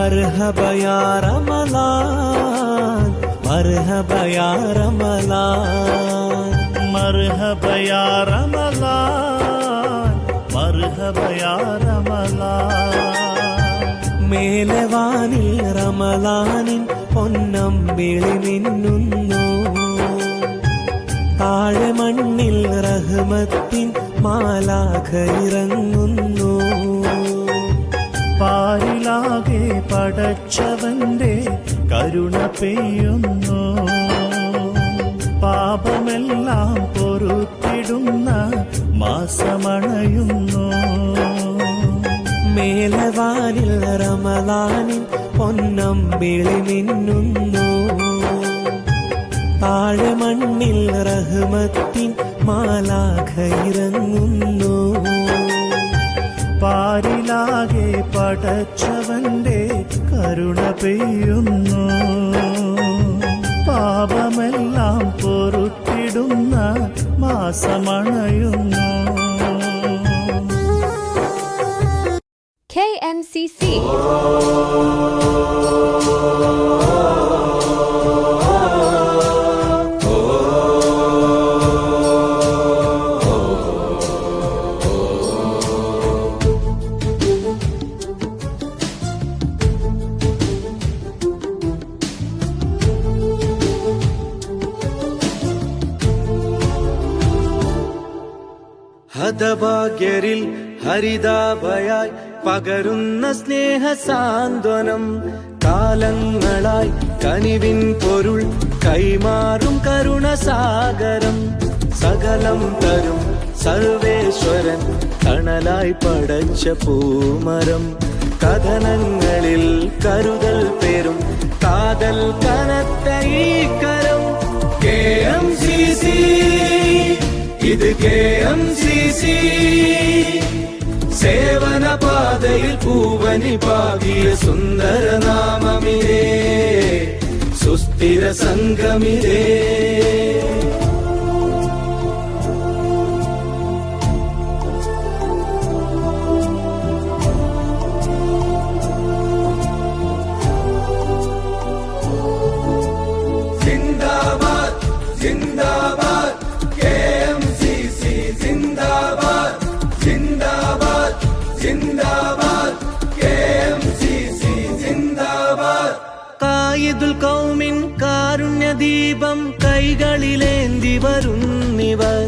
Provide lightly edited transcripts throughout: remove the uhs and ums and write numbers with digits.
मरहबा या रमलान, मरहबा या रमलान, मरहबा या रमलान, मरहबा या रमलान. മേലവാനിൽ റമലാനിൻ പൊന്നമ്പിളി മിന്നുന്നു, താഴെ മണ്ണിൽ റഹ്മത്തിൻ മാലാഖ ഇറങ്ങുന്നു. പാരിലാകെ പടച്ചവന്റെ കരുണ പെയ്യുന്നു, പാപമെല്ലാം പൊറുത്തിടുന്ന മാസമണയുന്നു. മേലവാനിൽ റമലാനിൻ പൊന്നമ്പിളി മിന്നുന്നു, താഴെ മണ്ണിൽ റഹ്മത്തിൻ മാലാഖ ഇറങ്ങുന്നു. പാരിലാകെ പടച്ചവന്റെ കരുണ പെയ്യുന്നു, പാപമെല്ലാം പൊറുത്തിടുന്ന മാസമണയുന്നു. KMCC. ഹതഭാഗ്യരിൽ ഹരിതാഭയായി പകരുന്ന സ്നേഹ സാന്ത്വനം, കാലങ്ങളായി കനിവിൻ പൊരുൾ കൈമാറും കരുണസാഗരം. സകലം തരും സർവേശ്വരൻ തണലായി പടച്ച പൂമരം, കഥനങ്ങളിൽ കരുതൽ പേരും കാതൽ കനത്ത ഈ കരം. KMCC, ഇത് KMCC, സേവന പാതയിൽ പൂവനി പാകിയ സുന്ദര നാമമിതേ, സുസ്ഥിര സംഗമിതേ. Zindabad zindabad KMCC, zindabad zindabad zindabad KMCC, zindabad. കായിദുൽ കൗമിൻ കാരുണ്യദീപം കൈകളിലേന്തി വരുന്നിവർ,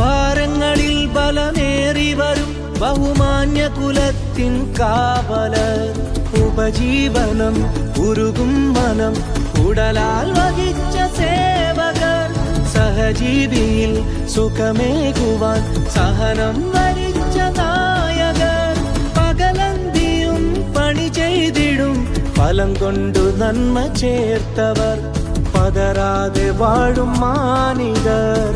ഭാരങ്ങളിൽ ബലമേറി വരും ബഹുമാന്യ കുലത്തിൻ കാവലർ. ഉപജീവനം ഉരുകും മനം ഉടലാൽ വഹിച്ച സേവകർ, സഹജീവിയിൽ സുഖമേകുവാൻ സഹനം വരിച്ച നായകർ. പകലന്തിയും പണി ചെയ്തിടും ഫലം കൊണ്ടു നന്മ ചേർത്തവർ, പതരാതെ വാഴും മാനികർ.